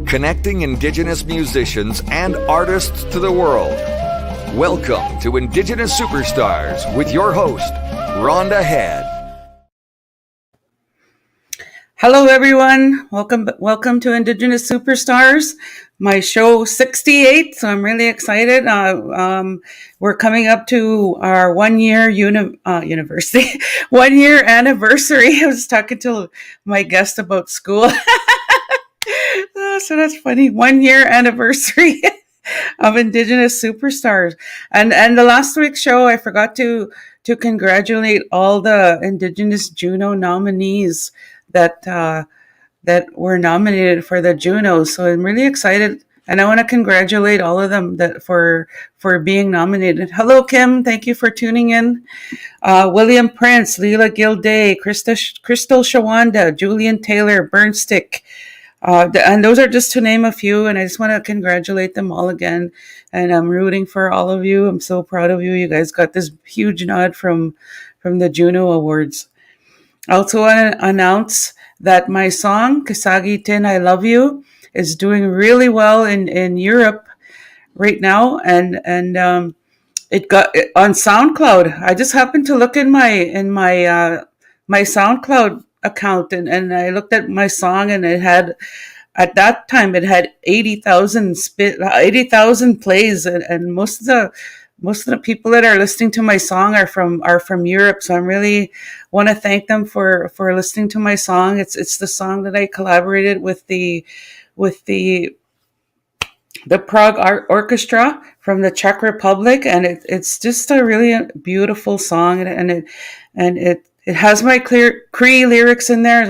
connecting Indigenous musicians and artists to the world. Welcome to Indigenous Superstars with your host, Rhonda Head. Hello, everyone. Welcome to Indigenous Superstars, my show 68. So I'm really excited. We're coming up to our 1 year university, 1 year anniversary. I was talking to my guest about school. So that's funny. 1 year anniversary of Indigenous Superstars. And the last week's show, I forgot to congratulate all the Indigenous Juno nominees that were nominated for the Junos. So I'm really excited, and I want to congratulate all of them for being nominated. Hello, Kim. Thank you for tuning in. William Prince, Leela Gilday, Crystal Shawanda, Julian Taylor, Burnstick. And those are just to name a few, and I just want to congratulate them all again. And I'm rooting for all of you. I'm so proud of you. You guys got this huge nod from the Juno Awards. I also want to announce that my song, Kisagi Tin, I Love You, is doing really well in Europe right now. And it got on SoundCloud. I just happened to look in my SoundCloud account, and I looked at my song, and it had, at that time, it had 80,000 plays, and most of the people that are listening to my song are from Europe. So I really want to thank them for listening to my song. It's the song that I collaborated with the Prague Art Orchestra from the Czech Republic, and it's just a really beautiful song, and it has my Cree lyrics in there, as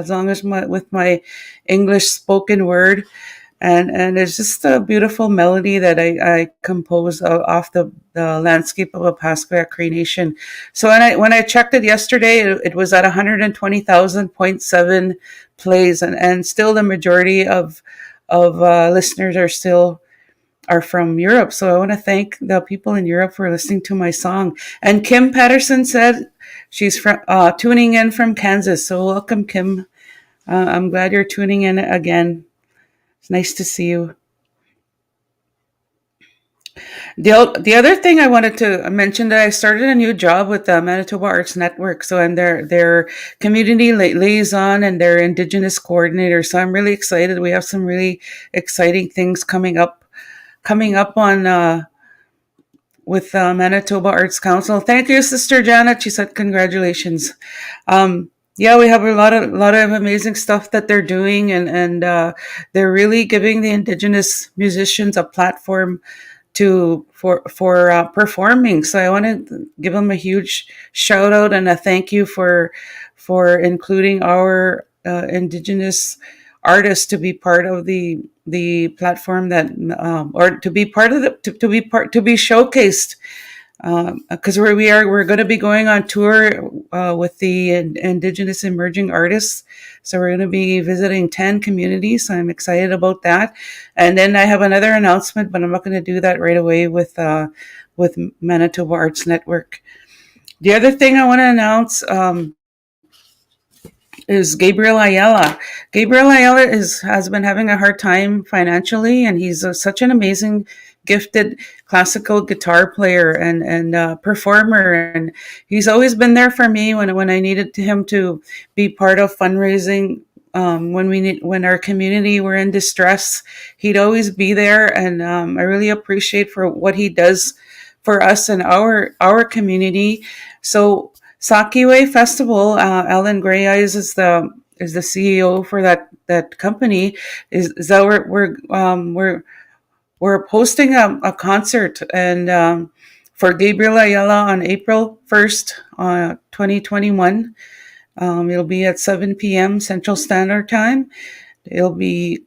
long as with my English spoken word. And it's just a beautiful melody that I composed off the landscape of a Pasquia Cree Nation. So when I checked it yesterday, it was at 120,000.7 plays, and still the majority of listeners are from Europe. So I want to thank the people in Europe for listening to my song. And Kim Patterson said she's tuning in from Kansas. So welcome, Kim. I'm glad you're tuning in again. It's nice to see you. The other thing I wanted to mention, that I started a new job with the Manitoba Arts Network. So I'm their community liaison and their Indigenous coordinator. So I'm really excited. We have some really exciting things coming up on with Manitoba Arts Council. Thank you, Sister Janet. She said congratulations. Yeah, we have a lot of amazing stuff that they're doing, and they're really giving the Indigenous musicians a platform for performing. So I want to give them a huge shout out and a thank you for including our Indigenous artists to be part of the platform, that or to be part of to be showcased. Because we're going to be going on tour with the Indigenous emerging artists. So we're going to be visiting 10 communities. So I'm excited about that. And then I have another announcement, but I'm not going to do that right away with Manitoba Arts Network. The other thing I want to announce is Gabriel Ayala. Gabriel Ayala has been having a hard time financially, and he's such an amazing, gifted classical guitar player and performer, and he's always been there for me when I needed him to be part of fundraising. When our community were in distress, he'd always be there, and I really appreciate for what he does for us and our community. So Sakiwe Festival, Alan Gray Eyes is the CEO for that company. Is that we're hosting a concert and for Gabriel Ayala on April 1st, 2021. It'll be at 7 p.m. Central Standard Time. It'll be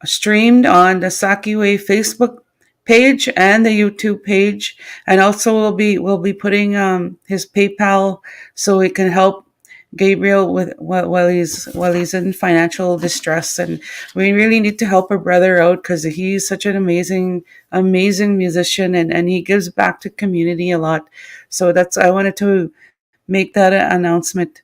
streamed on the Sakiwe Facebook page and the YouTube page, and also we'll be putting his PayPal so it can help Gabriel with while he's in financial distress. And we really need to help our brother out because he's such an amazing musician, and he gives back to community a lot. So I wanted to make that announcement.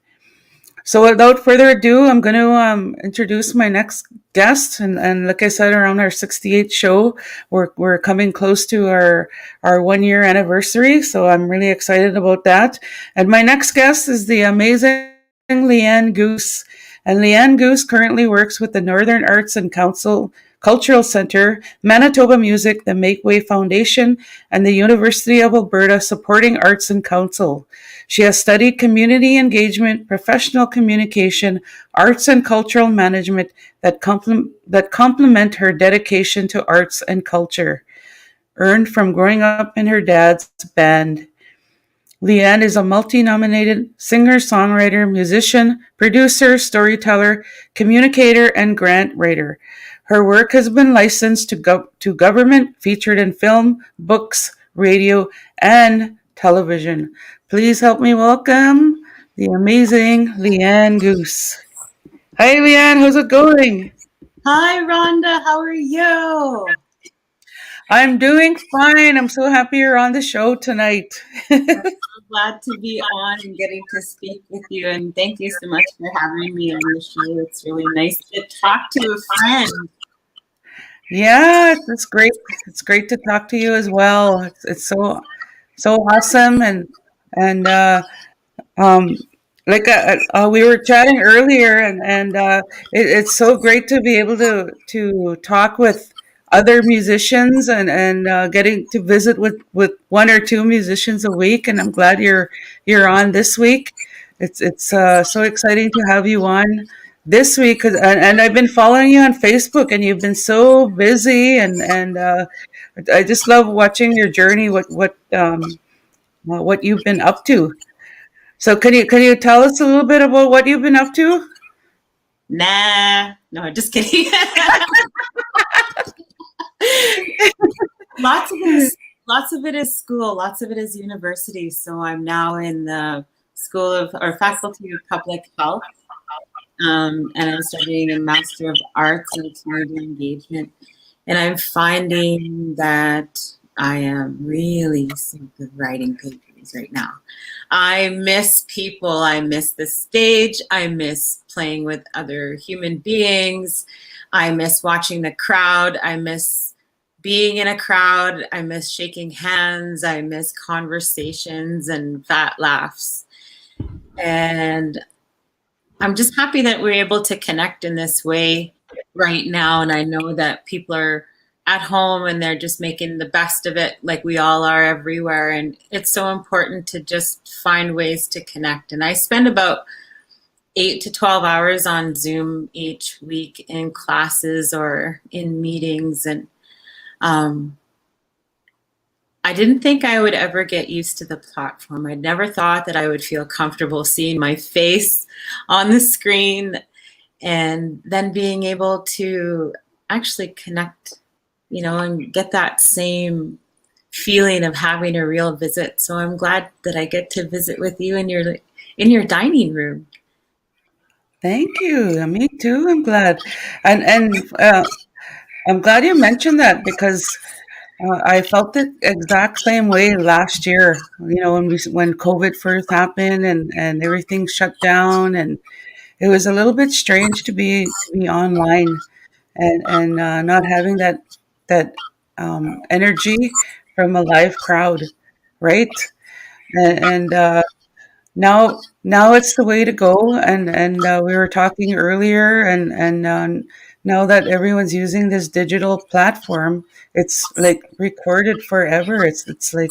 So without further ado, I'm going to introduce my next guest. And like I said, around our 68th show, we're coming close to our 1 year anniversary. So I'm really excited about that. And my next guest is the amazing Leanne Goose. And Leanne Goose currently works with the Northern Arts and Council Cultural Center, Manitoba Music, the Make Way Foundation, and the University of Alberta Supporting Arts and Council. She has studied community engagement, professional communication, arts and cultural management that complement her dedication to arts and culture, earned from growing up in her dad's band. Leanne is a multi-nominated singer, songwriter, musician, producer, storyteller, communicator, and grant writer. Her work has been licensed to government, featured in film, books, radio, and television. Please help me welcome the amazing Leanne Goose. Hi, Leanne. How's it going? Hi, Rhonda. How are you? I'm doing fine. I'm so happy you're on the show tonight. I'm glad to be on and getting to speak with you. And thank you so much for having me on the show. It's really nice to talk to a friend. Yeah, it's great. It's great to talk to you as well. It's so awesome, and um, like we were chatting earlier, and it's so great to be able to talk with other musicians and getting to visit with one or two musicians a week. And I'm glad you're on this week. It's so exciting to have you on this week, and I've been following you on Facebook, and you've been so busy, and I just love watching your journey. What you've been up to. So can you tell us a little bit about what you've been up to? Nah, no, just kidding. Lots of it is school. Lots of it is university. So I'm now in the School of or Faculty of Public Health, and I'm studying a Master of Arts in Community Engagement. And I'm finding that I am really sick of writing papers right now. I miss people. I miss the stage. I miss playing with other human beings. I miss watching the crowd. I miss being in a crowd. I miss shaking hands. I miss conversations and fat laughs. And I'm just happy that we're able to connect in this way right now. And I know that people are at home and they're just making the best of it, like we all are everywhere. And it's so important to just find ways to connect. And I spend about 8 to 12 hours on Zoom each week in classes or in meetings. And I didn't think I would ever get used to the platform. I never thought that I would feel comfortable seeing my face on the screen and then being able to actually connect, and get that same feeling of having a real visit. So I'm glad that I get to visit with you in your dining room. Thank you. Me too. I'm glad, and I'm glad you mentioned that because I felt the exact same way last year. When COVID first happened and everything shut down, and it was a little bit strange to be online and not having that energy from a live crowd, right? And now it's the way to go. And we were talking earlier, and now that everyone's using this digital platform, it's like recorded forever. It's like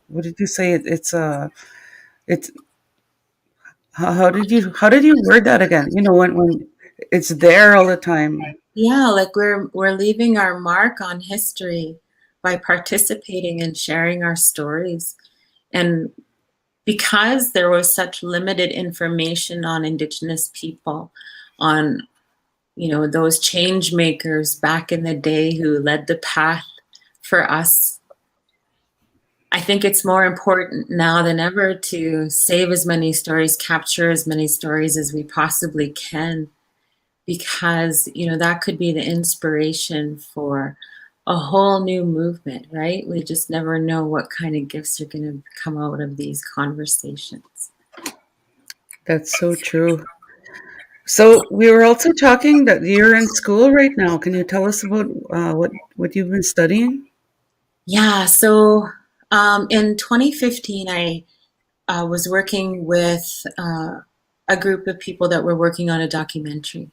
what did you say? It's how did you word that again? When it's there all the time. Yeah, like we're leaving our mark on history by participating and sharing our stories. And because there was such limited information on Indigenous people, on those change makers back in the day who led the path for us, I think it's more important now than ever to save as many stories, capture as many stories as we possibly can, because that could be the inspiration for a whole new movement, right? We just never know what kind of gifts are going to come out of these conversations. That's so true. So we were also talking that you're in school right now. Can you tell us about what you've been studying? Yeah, so in 2015, I was working with a group of people that were working on a documentary.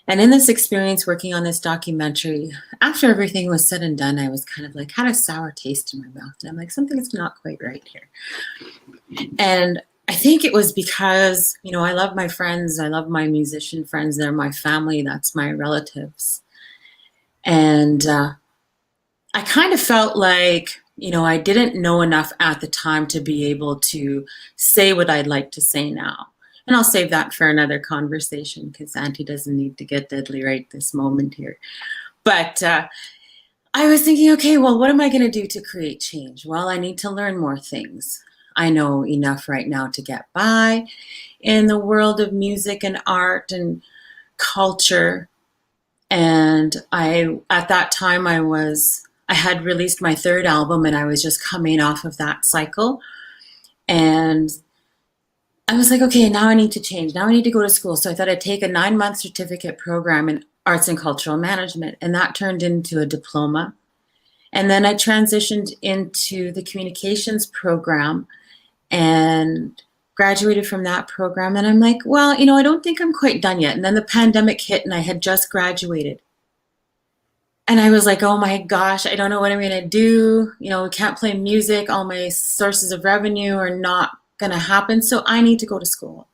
And in this experience working on this documentary, after everything was said and done, I was kind of like, had a sour taste in my mouth. And I'm like, something's not quite right here. And I think it was because, I love my friends. I love my musician friends. They're my family. That's my relatives. And I kind of felt like, I didn't know enough at the time to be able to say what I'd like to say now. And I'll save that for another conversation because Auntie doesn't need to get deadly right this moment here. But I was thinking, okay, well, what am I going to do to create change? Well, I need to learn more things. I know enough right now to get by in the world of music and art and culture. And at that time, I had released my third album and I was just coming off of that cycle. And I was like, okay, now I need to change. Now I need to go to school. So I thought I'd take a 9-month certificate program in arts and cultural management. And that turned into a diploma. And then I transitioned into the communications program and graduated from that program. And I'm like, well, I don't think I'm quite done yet. And then the pandemic hit and I had just graduated. And I was like, oh my gosh, I don't know what I'm going to do. We can't play music. All my sources of revenue are not going to happen. So I need to go to school.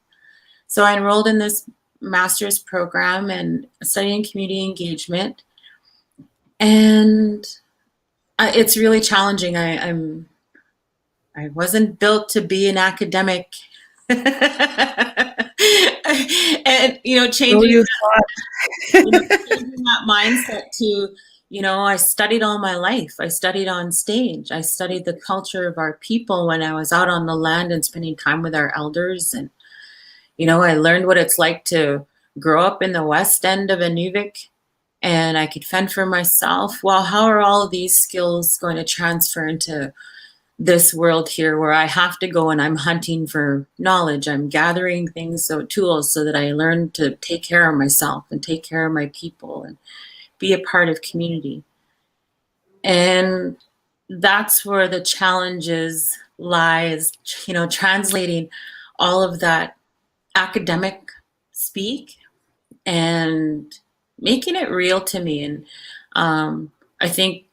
So I enrolled in this master's program and studying community engagement. And it's really challenging. I wasn't built to be an academic. And, changing that mindset to, I studied all my life. I studied on stage. I studied the culture of our people when I was out on the land and spending time with our elders. And, I learned what it's like to grow up in the west end of Inuvik, and I could fend for myself. Well, how are all of these skills going to transfer into this world here where I have to go and I'm hunting for knowledge. I'm gathering things, tools so that I learn to take care of myself and take care of my people and be a part of community. And that's where the challenges lies, translating all of that academic speak and making it real to me. And I think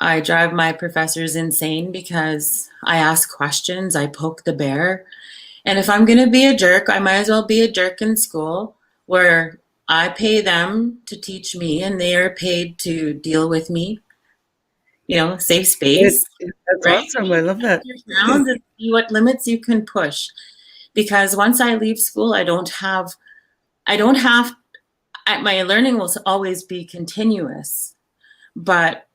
I drive my professors insane because I ask questions, I poke the bear. And if I'm going to be a jerk, I might as well be a jerk in school where I pay them to teach me and they are paid to deal with me, safe space. That's right? Awesome. I love that. And see what limits you can push. Because once I leave school, my learning will always be continuous. But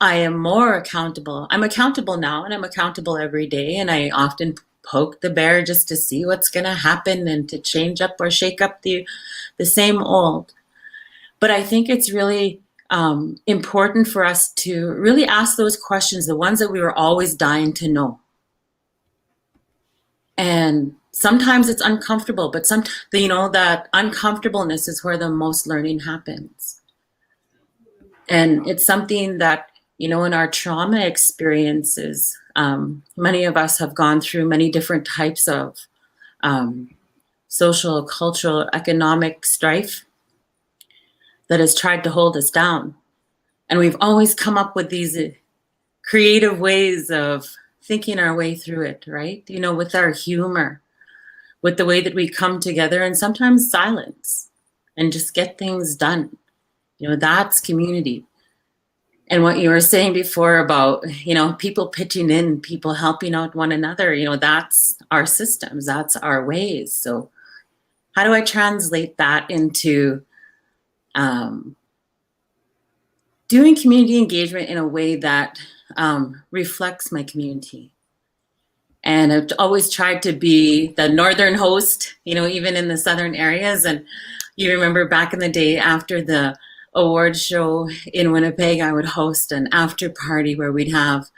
I am more accountable. I'm accountable now and I'm accountable every day. And I often poke the bear just to see what's going to happen and to change up or shake up the same old. But I think it's really important for us to really ask those questions, the ones that we were always dying to know. And sometimes it's uncomfortable, but that uncomfortableness is where the most learning happens. And it's something that, in our trauma experiences, many of us have gone through many different types of social, cultural, economic strife that has tried to hold us down. And we've always come up with these creative ways of thinking our way through it, right? With our humor, with the way that we come together and sometimes silence and just get things done. That's community. And what you were saying before about, people pitching in, people helping out one another, that's our systems, that's our ways. So how do I translate that into doing community engagement in a way that reflects my community? And I've always tried to be the northern host, even in the southern areas. And you remember back in the day after the award show in Winnipeg, I would host an after party where we'd have,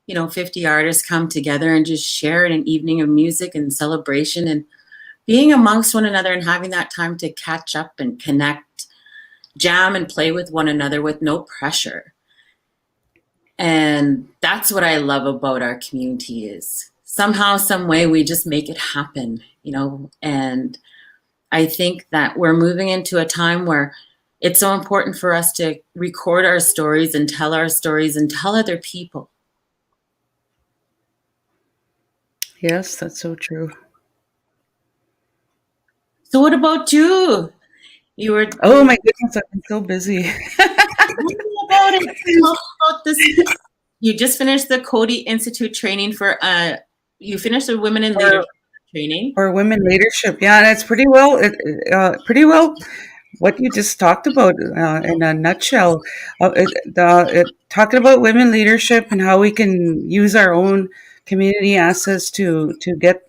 50 artists come together and just share an evening of music and celebration and being amongst one another and having that time to catch up and connect, jam and play with one another with no pressure. And that's what I love about our community is somehow, some way we just make it happen, and I think that we're moving into a time where it's so important for us to record our stories and tell our stories and tell other people. Yes, that's so true. So what about you? You were Oh my goodness, I've been so busy. tell me about it. Tell me about this. You just finished the Cody Institute training for you finished the Women in Leadership training. Or women leadership, yeah, and it's pretty well, pretty well what you just talked about in a nutshell. Talking about women leadership and how we can use our own community assets to get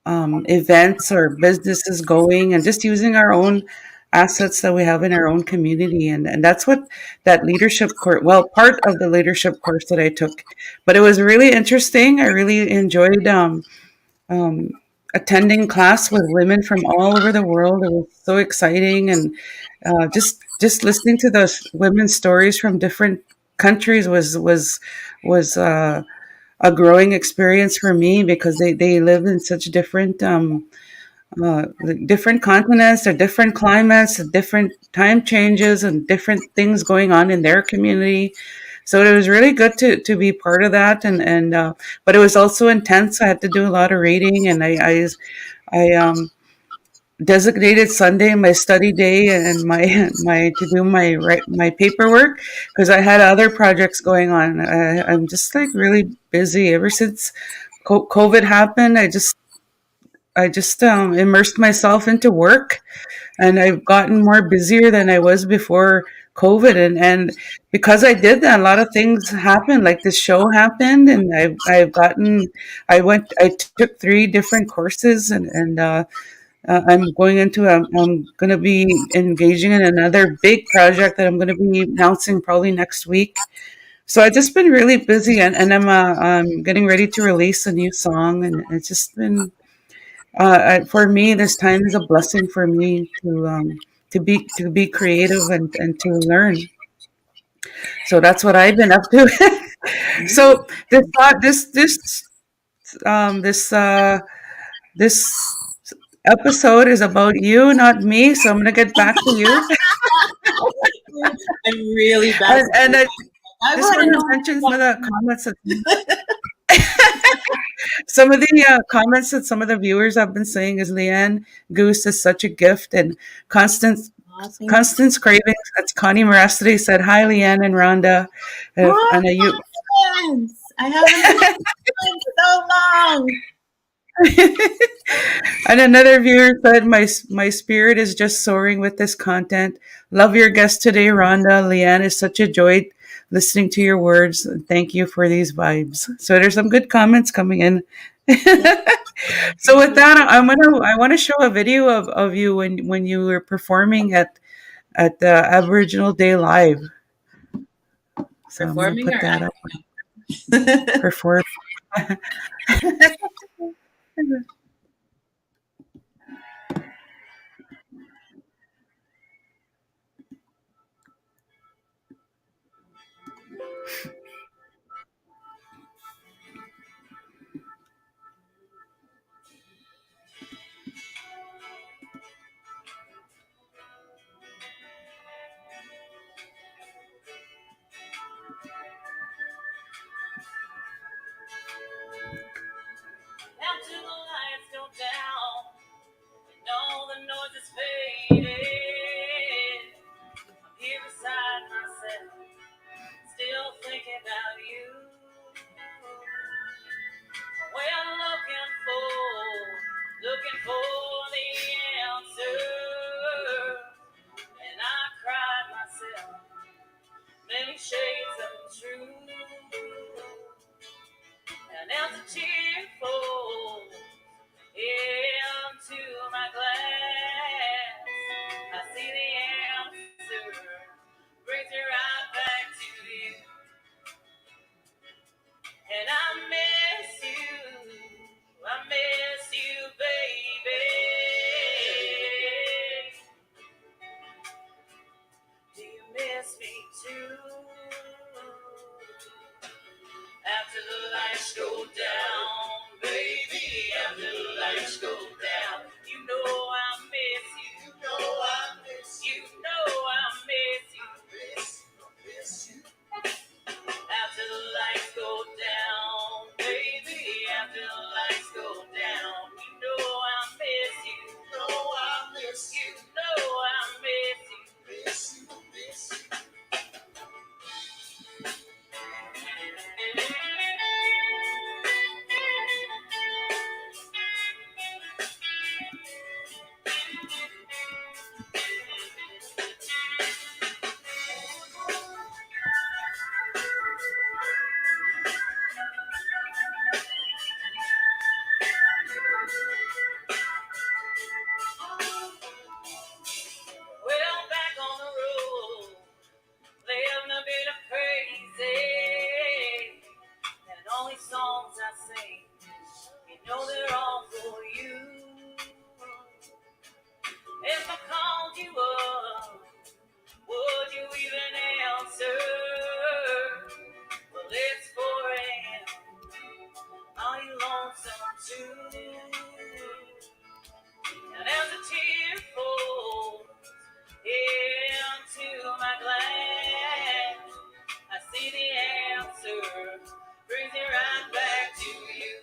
events or businesses going, and just using our own assets that we have in our own community, and that's what that leadership course, well, part of the leadership course that I took, but it was really interesting. I really enjoyed um, attending class with women from all over the world. It was so exciting, and just listening to those women's stories from different countries was a growing experience for me, because they live in such different continents, or different climates, and different time changes, and different things going on in their community. So it was really good to be part of that, and but it was also intense. I had to do a lot of reading, and I designated Sunday my study day, and my to do my paperwork, because I had other projects going on. I'm just like really busy ever since COVID happened. I just immersed myself into work, and I've gotten more busier than I was before COVID. And because I did that, a lot of things happened. Like this show happened, and I took 3 different courses, and I'm going to be engaging in another big project that I'm going to be announcing probably next week. So I've just been really busy, and I'm getting ready to release a new song, and it's just been for me, this time is a blessing for me to be creative, and to learn. So that's what I've been up to. So this episode is about you, not me. So I'm gonna get back to you. I'm really bad. And I I just want want to to know. mention some of the comments that some of the viewers have been saying is Leanne Goose is such a gift, and Constance Constance Cravings. That's Connie Moracity said hi, Leanne and Rhonda, and you. I haven't in so long. And another viewer said, my spirit is just soaring with this content. Love your guest today, Rhonda. Leanne is such a joy listening to your words. Thank you for these vibes. So there's some good comments coming in. So with that, I want to show a video of you when you were performing at the Aboriginal Day Live. So I'm going to put that up. Perform. After the lights go down and all the noise is faded, I'm here beside myself, still thinking about you. Well, looking for the answer, and I cried myself many shades of true. An empty tear falls into my glass. lights go down, baby, after the lights go down, you know I miss you. You know I miss you. You know I miss you. Miss you. After the lights go down, baby, after the lights go down, you know I miss you. You know I miss you. You know I miss you. Miss you, miss you. Well, back on the road, living a bit of crazy. And all these songs I sing, you know they're all for you. If I called you up, would you even answer? Well, it's 4 a.m. Are you lonesome too? And as a tear falls into my glass, I see the answer, brings it right back to you.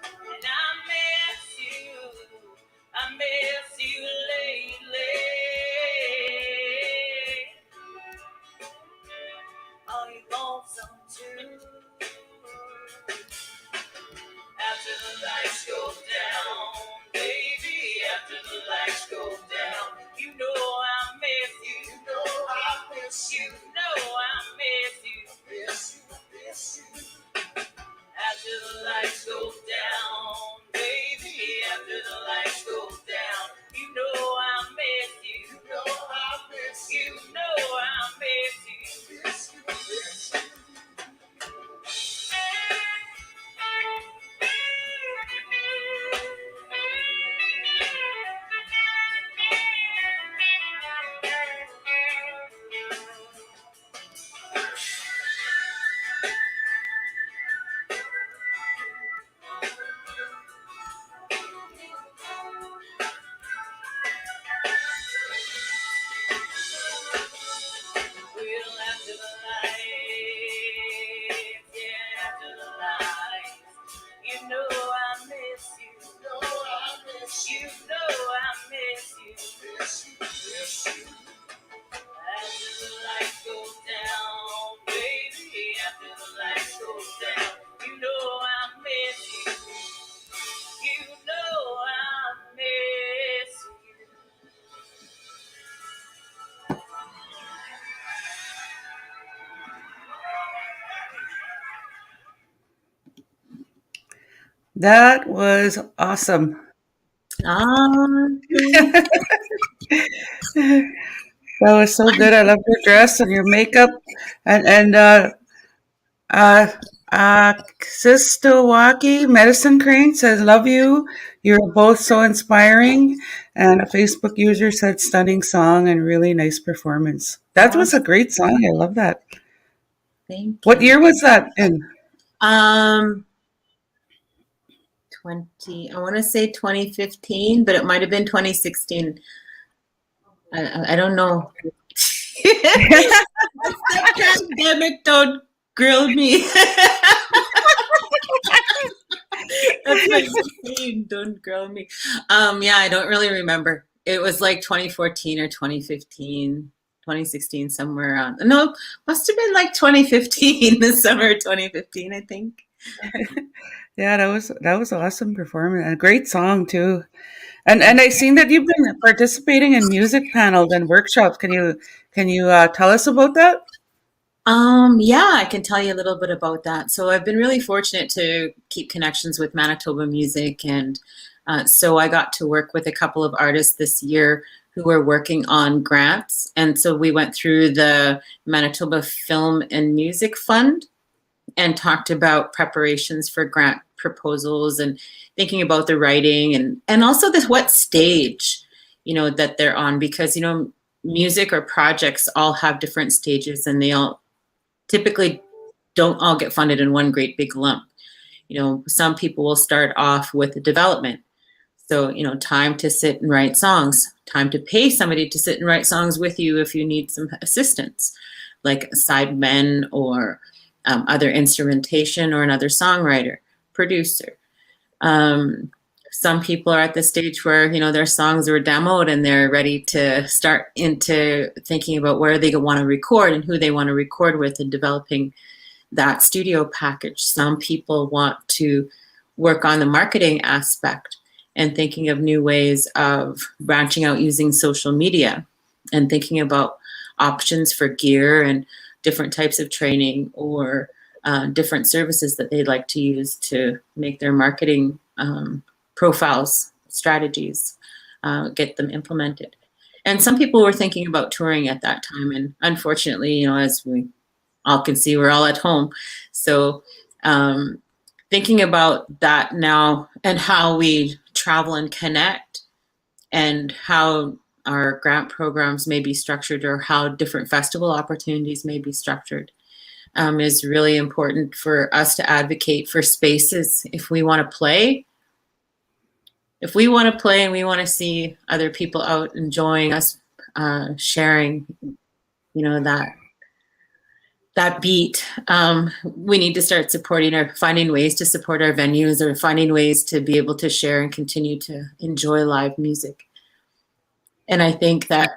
And I miss you lately. Are you lonesome too? After the lights go down, baby, after the lights go down, you know I miss you. You know I miss you. You know I miss you. Miss you, miss you. After the lights go down, baby, after the lights go down, you know I miss you. You know I miss you. You know I miss you. Miss you, miss you. Well, after the lights, yeah, after the lights, you know I miss you. You know I miss you. You know I miss you. Miss you, miss you. After the lights go down, baby, after the lights go down, you know I miss you. You know I miss you. That was awesome. That was so good. I love your dress and your makeup, and uh, Sistawaki Medicine Crane says, "Love you. You're both so inspiring." And a Facebook user said, "Stunning song and really nice performance." That was a great song. I love that. Thank you. What year was that in? 20. I want to say 2015, but it might have been 2016. I don't know. The pandemic don't grill me. That's what you're saying. Don't grill me. Yeah, I don't really remember. It was like 2014 or 2015, 2016, somewhere around. No, must have been like 2015, the summer of 2015, I think. Yeah, that was awesome performance and a great song too. And I seen that you've been participating in music panels and workshops. Can you tell us about that? Yeah, I can tell you a little bit about that. So I've been really fortunate to keep connections with Manitoba music, and so I got to work with a couple of artists this year who were working on grants. And so we went through the Manitoba Film and Music Fund and talked about preparations for grant proposals and thinking about the writing and also this what stage, that they're on, because, music or projects all have different stages, and they all typically don't all get funded in one great big lump. You know, some people will start off with the development. So, you know, time to sit and write songs, time to pay somebody to sit and write songs with you if you need some assistance, like sidemen or other instrumentation or another songwriter, producer. Some people are at the stage where, you know, their songs were demoed and they're ready to start into thinking about where they want to record and who they want to record with and developing that studio package. Some people want to work on the marketing aspect and thinking of new ways of branching out using social media and thinking about options for gear and different types of training or different services that they'd like to use to make their marketing profiles, strategies, get them implemented. And some people were thinking about touring at that time. And unfortunately, you know, as we all can see, we're all at home. So thinking about that now and how we travel and connect and how our grant programs may be structured or how different festival opportunities may be structured is really important for us to advocate for spaces if we want to play. If we want to play and we want to see other people out enjoying us, sharing, you know, that beat, we need to start supporting or finding ways to support our venues or finding ways to be able to share and continue to enjoy live music. And I think that,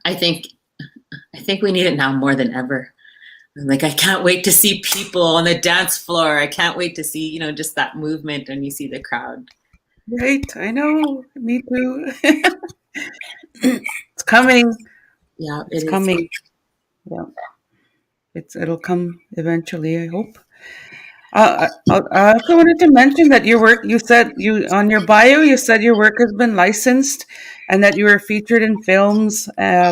I think we need it now more than ever. Like, I can't wait to see people on the dance floor. I can't wait to see, you know, just that movement and you see the crowd. Right, I know, me too. It's coming. Yeah, it's coming. Yeah, it'll come eventually, I hope. I also wanted to mention that your work, you said on your bio, you said your work has been licensed and that you were featured in films,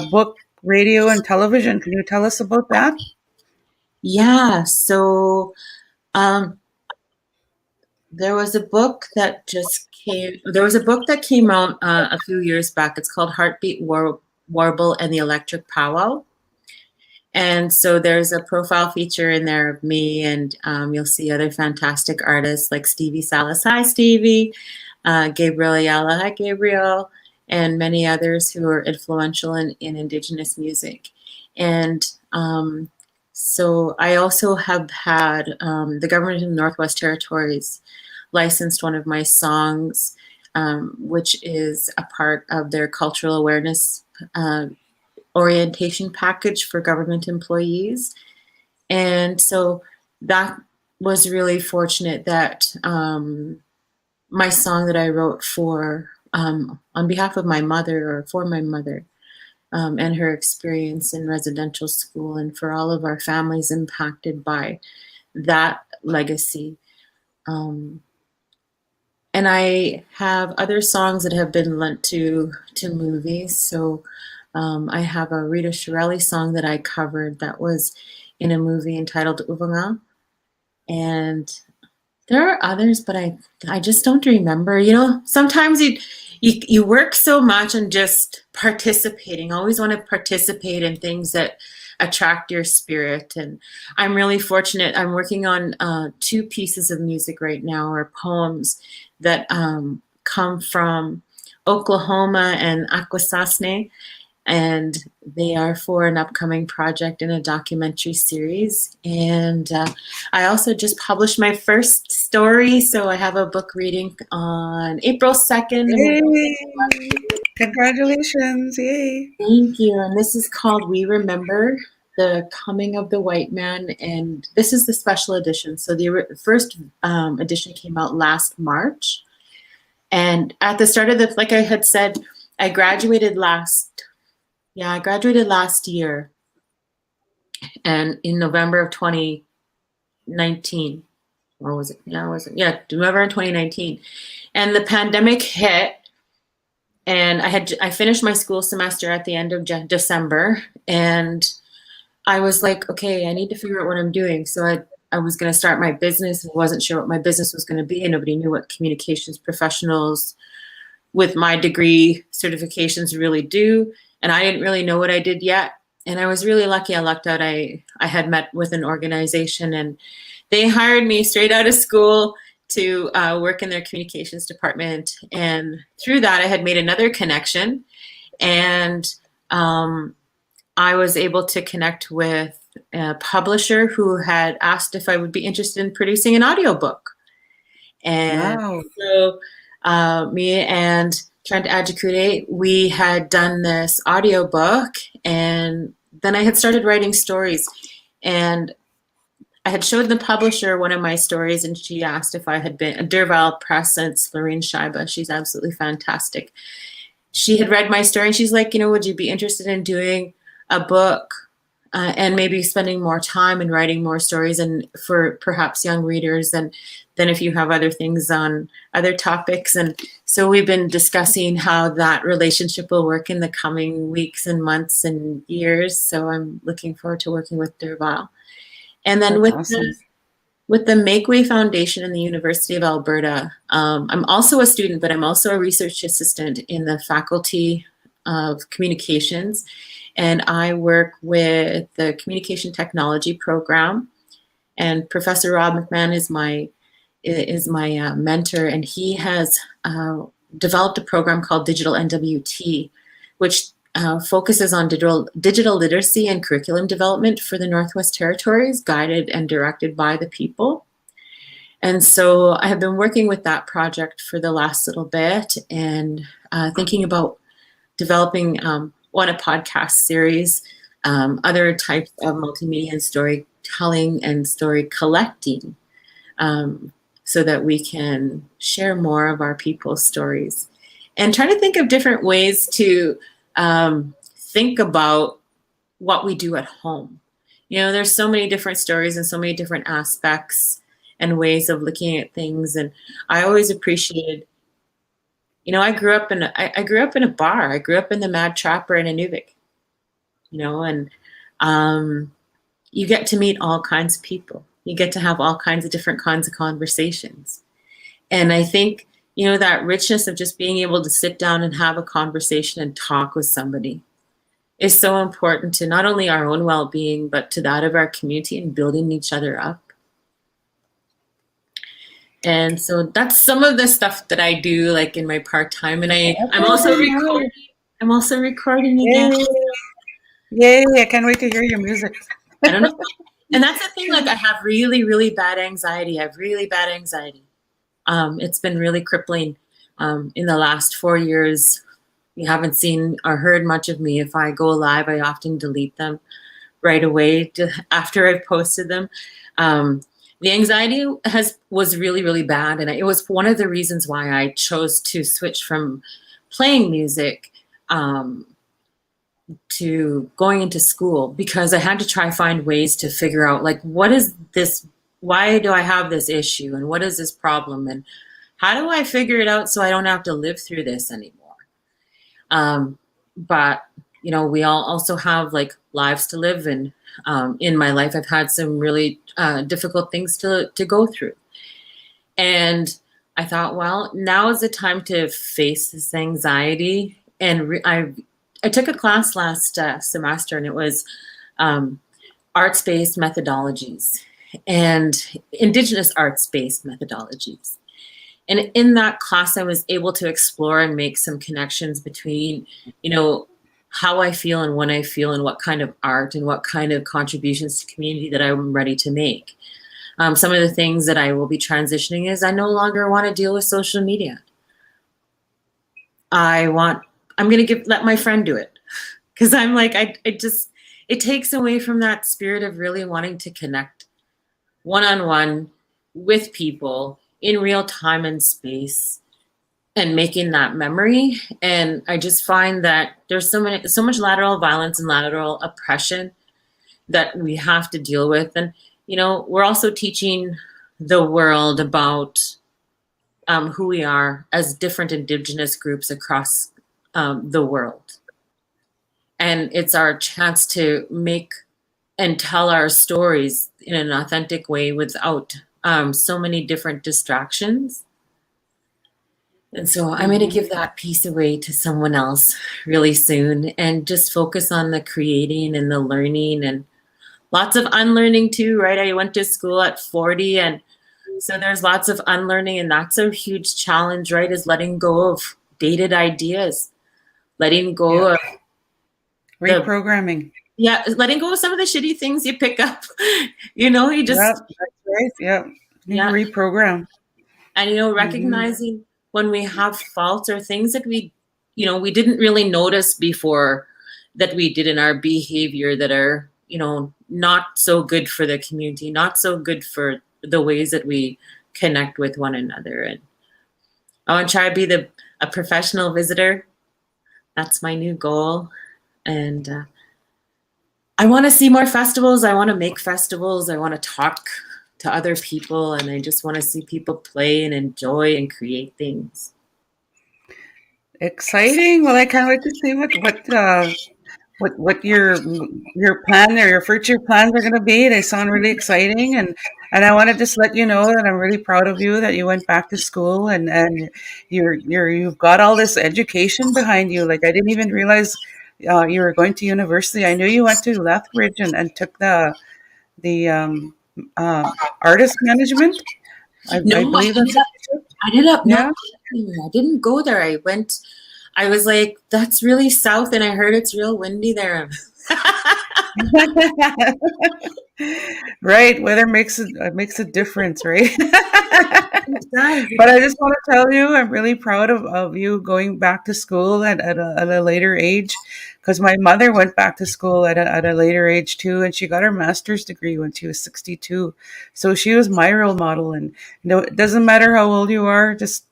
book, radio, and television. Can you tell us about that? Yeah, so there was a book that came out a few years back. It's called Heartbeat Warble and the Electric Powwow. And so there's a profile feature in there of me, and you'll see other fantastic artists like Stevie Salas, hi Stevie, Gabriel Ayala, hi Gabriel, and many others who are influential in Indigenous music. And so I also have had the government of the Northwest Territories licensed one of my songs, which is a part of their cultural awareness orientation package for government employees. And so that was really fortunate that my song that I wrote for on behalf of my mother or for my mother and her experience in residential school and for all of our families impacted by that legacy. And I have other songs that have been lent to movies. So I have a Rita Shirelli song that I covered that was in a movie entitled Uvanga. And there are others, but I just don't remember. You know, sometimes you work so much on just participating. Always want to participate in things that attract your spirit. And I'm really fortunate. I'm working on 2 pieces of music right now, or poems that come from Oklahoma and Akwesasne. And they are for an upcoming project in a documentary series. And I also just published my first story. So I have a book reading on April 2nd. Yay. Congratulations. Yay. Thank you. And this is called We Remember, The Coming of the White Man. And this is the special edition. So the first edition came out last March. And at the start of the, like I had said, I graduated last year, and in November of 2019, or was it? Yeah, was it? Yeah, November of 2019, and the pandemic hit, and I finished my school semester at the end of December, and I was like, okay, I need to figure out what I'm doing. So I was going to start my business. I wasn't sure what my business was going to be, and nobody knew what communications professionals with my degree certifications really do. And I didn't really know what I did yet. And I was really lucky. I lucked out. I had met with an organization, and they hired me straight out of school to work in their communications department. And through that, I had made another connection, and I was able to connect with a publisher who had asked if I would be interested in producing an audiobook. And Wow. so me and Trying to Educate, we had done this audiobook, and then I had started writing stories. And I had showed the publisher one of my stories, and she asked if I had been a Derval Press since Lorraine Scheiba. She's absolutely fantastic. She had read my story, and she's like, would you be interested in doing a book and maybe spending more time and writing more stories, and for perhaps young readers, and then if you have other things on other topics. And so we've been discussing how that relationship will work in the coming weeks and months and years. So I'm looking forward to working with Derval. And then That's with awesome. with the Make Way Foundation in the University of Alberta, I'm also a student, but I'm also a research assistant in the Faculty of Communications. And I work with the Communication Technology program. And Professor Rob McMahon is my mentor, and he has developed a program called Digital NWT, which focuses on digital literacy and curriculum development for the Northwest Territories, guided and directed by the people. And so I have been working with that project for the last little bit, and thinking about developing a podcast series, other types of multimedia and storytelling and story collecting, so that we can share more of our people's stories, and try to think of different ways to think about what we do at home. There's so many different stories and so many different aspects and ways of looking at things. And I always appreciated, I grew up in a bar. I grew up in the Mad Trapper in Inuvik, and you get to meet all kinds of people. You get to have all kinds of different kinds of conversations. And I think, that richness of just being able to sit down and have a conversation and talk with somebody is so important to not only our own well-being, but to that of our community and building each other up. And so that's some of the stuff that I do, like in my part-time. And I'm also recording. I'm also recording again. Yay! I can't wait to hear your music. I don't know. And that's the thing, like I have really, really bad anxiety. It's been really crippling. In the last 4 years, you haven't seen or heard much of me. If I go live, I often delete them right away after I've posted them. The anxiety was really, really bad. And it was one of the reasons why I chose to switch from playing music to going into school, because I had to try find ways to figure out, like, what is this? Why do I have this issue? And what is this problem? And how do I figure it out so I don't have to live through this anymore? But, we all also have like lives to live. And in my life, I've had some really difficult things to go through. And I thought, well, now is the time to face this anxiety. And I took a class last semester, and it was arts-based methodologies and Indigenous arts-based methodologies. And in that class, I was able to explore and make some connections between, how I feel and when I feel, and what kind of art and what kind of contributions to community that I'm ready to make. Some of the things that I will be transitioning is I no longer want to deal with social media. I'm going to let my friend do it, because I'm like, it takes away from that spirit of really wanting to connect one-on-one with people in real time and space and making that memory. And I just find that there's so much lateral violence and lateral oppression that we have to deal with. And, we're also teaching the world about who we are as different Indigenous groups across the world. And it's our chance to make and tell our stories in an authentic way without so many different distractions. And so I'm going to give that piece away to someone else really soon and just focus on the creating and the learning and lots of unlearning too, right? I went to school at 40, and so there's lots of unlearning, and that's a huge challenge, right? Is letting go of dated ideas, letting go of the, Reprogramming. yeah, letting go of some of the shitty things you pick up. You just, Yeah, that's right. Yeah. Need to yeah. reprogram. And, recognizing when we have faults or things that we didn't really notice before that we did in our behavior that are, not so good for the community, not so good for the ways that we connect with one another. And I want to try to be a professional visitor. That's my new goal. And I want to see more festivals. I want to make festivals. I want to talk to other people, and I just want to see people play and enjoy and create things. Exciting. Well, I can't wait to see what your plan or your future plans are going to be. They sound really exciting, and I want to just let you know that I'm really proud of you that you went back to school and you've got all this education behind you. Like I didn't even realize you were going to university. I knew you went to Lethbridge and took the artist management. I No, believe that's I ended up yeah. not going there. I didn't go there. I was like, that's really south, and I heard it's real windy there. Right, weather makes a difference, right? It does. But I just want to tell you, I'm really proud of you going back to school at a later age, because my mother went back to school at a later age too, and she got her master's degree when she was 62. So she was my role model, and it doesn't matter how old you are, just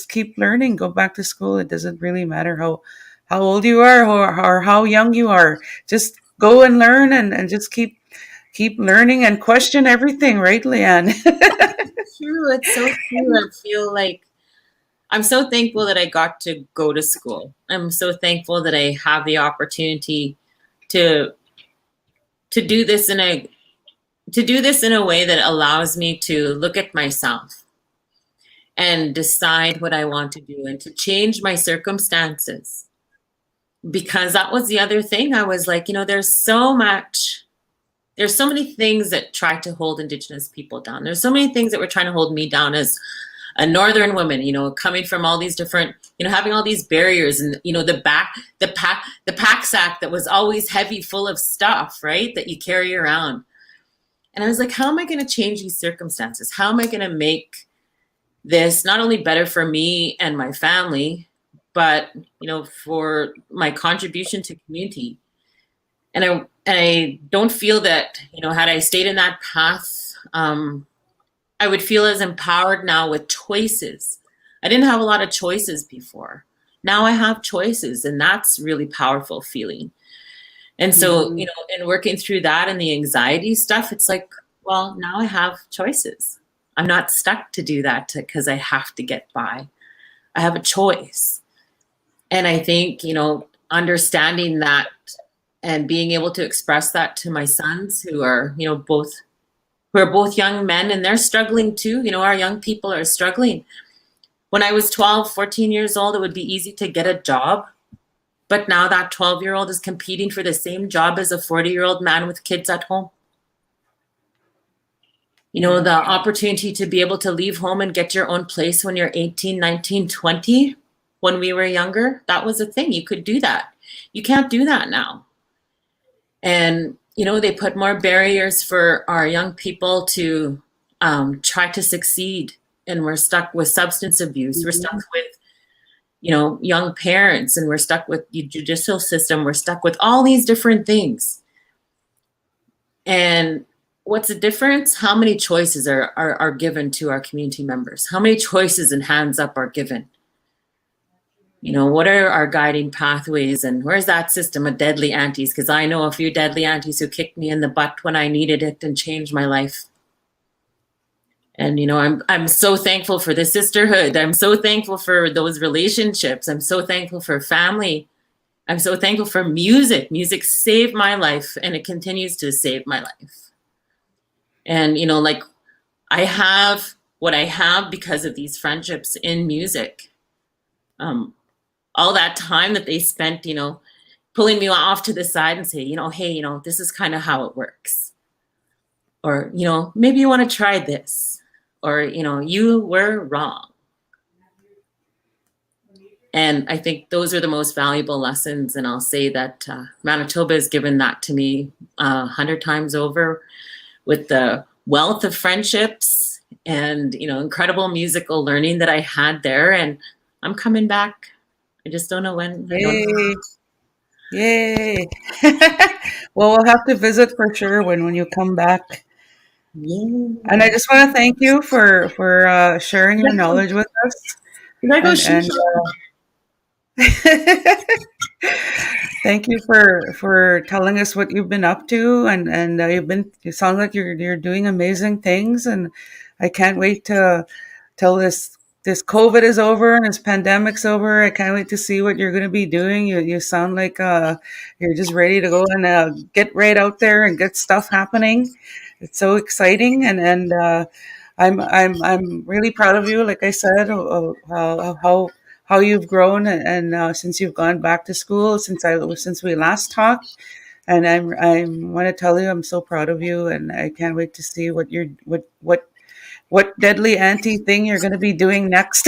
keep learning, go back to school. It doesn't really matter how old you are or how young you are. Just go and learn and just keep learning and question everything, right, Leanne? True. It's so true. I feel like I'm so thankful that I got to go to school. I'm so thankful that I have the opportunity to do this in a way that allows me to look at myself and decide what I want to do and to change my circumstances. Because that was the other thing. I was like, there's so many things that try to hold Indigenous people down. There's so many things that were trying to hold me down as a Northern woman, coming from all these different, having all these barriers and, the pack sack that was always heavy, full of stuff, right, that you carry around. And I was like, how am I going to change these circumstances? How am I going to make this not only better for me and my family, but, for my contribution to community? And I don't feel that, had I stayed in that path, I would feel as empowered now with choices. I didn't have a lot of choices before. Now I have choices, and that's really powerful feeling. And so, in working through that and the anxiety stuff, it's like, well, now I have choices. I'm not stuck to do that because I have to get by. I have a choice. And I think, understanding that and being able to express that to my sons who are, both young men, and they're struggling too. Our young people are struggling. When I was 12, 14 years old, it would be easy to get a job. But now that 12-year-old is competing for the same job as a 40-year-old man with kids at home. The opportunity to be able to leave home and get your own place when you're 18, 19, 20, when we were younger, that was a thing. You could do that. You can't do that now. And, they put more barriers for our young people to try to succeed. And we're stuck with substance abuse. We're stuck with, young parents, and we're stuck with the judicial system. We're stuck with all these different things. And what's the difference? How many choices are given to our community members? How many choices and hands up are given? What are our guiding pathways, and where's that system of deadly aunties? Because I know a few deadly aunties who kicked me in the butt when I needed it and changed my life. And, I'm so thankful for the sisterhood. I'm so thankful for those relationships. I'm so thankful for family. I'm so thankful for music. Music saved my life, and it continues to save my life. And, I have what I have because of these friendships in music. all that time that they spent, pulling me off to the side and say, hey, this is kind of how it works. Or, maybe you want to try this. Or, you were wrong. And I think those are the most valuable lessons. And I'll say that Manitoba has given that to me 100 times over, with the wealth of friendships and, incredible musical learning that I had there. And I'm coming back. I just don't know when. Yay. Yay. Well, we'll have to visit for sure when you come back. Yeah. And I just want to thank you for sharing your knowledge with us. Did I go Thank you for telling us what you've been up to, and you sound like you're doing amazing things, and I can't wait to till this COVID is over and this pandemic's over. I can't wait to see what you're going to be doing. You sound like you're just ready to go and get right out there and get stuff happening. It's so exciting, and I'm really proud of you. Like I said, how you've grown, and since you've gone back to school, since we last talked, and I want to tell you I'm so proud of you, and I can't wait to see what deadly auntie thing you're going to be doing next.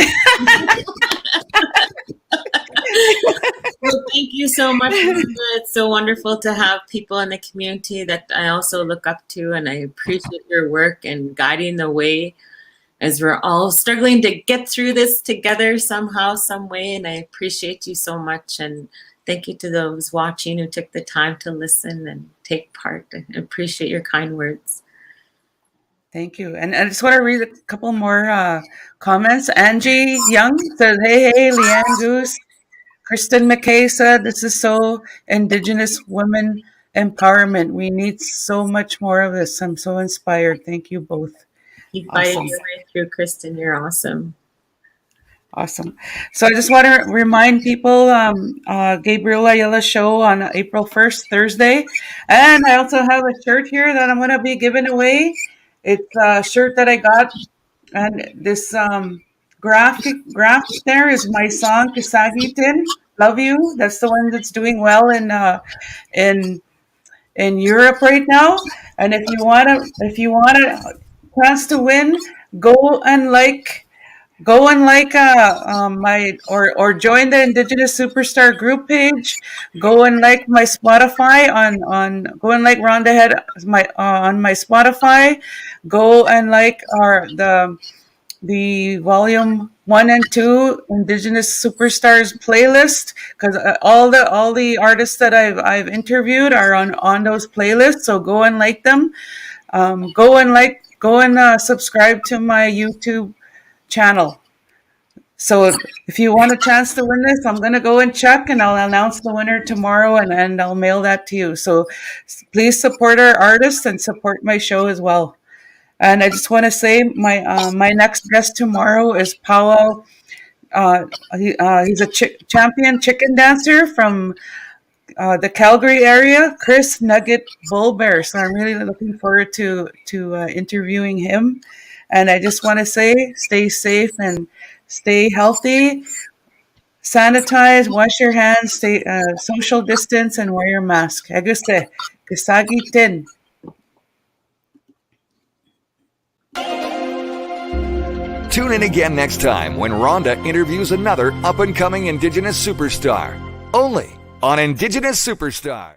Well, thank you so much, Rhonda. It's so wonderful to have people in the community that I also look up to, and I appreciate your work and guiding the way as we're all struggling to get through this together somehow, some way. And I appreciate you so much. And thank you to those watching who took the time to listen and take part. I appreciate your kind words. Thank you. And I just want to read a couple more comments. Angie Young said, hey, Leanne Goose. Kristen McKay said, this is so Indigenous women empowerment. We need so much more of this. I'm so inspired. Thank you both. Keep fighting your way through, Kristen. You're awesome. Awesome. So I just want to remind people, Gabriel Ayala show on April 1st, Thursday. And I also have a shirt here that I'm going to be giving away. It's a shirt that I got. And this graphic there is my song, Kisagitin, Love You. That's the one that's doing well in Europe right now. And if you want a chance to win, go and like my or join the Indigenous Superstar group page. Go and like my Spotify on go and like Rhonda Head on my Spotify. Go and like the volume 1 and 2 Indigenous Superstars playlist, because all the artists that I've interviewed are on those playlists. So go and like them. Go and subscribe to my YouTube channel. So if you want a chance to win this, I'm going to go and check, and I'll announce the winner tomorrow, and I'll mail that to you. So please support our artists and support my show as well. And I just want to say my next guest tomorrow is Powell. He's a champion chicken dancer from the Calgary area, Chris Nugget Bullbear. So I'm really looking forward to interviewing him. And I just want to say, stay safe and stay healthy. Sanitize, wash your hands, stay social distance, and wear your mask. Aguste, Kisagitin. Tune in again next time when Rhonda interviews another up-and-coming Indigenous superstar. Only on Indigenous Superstar.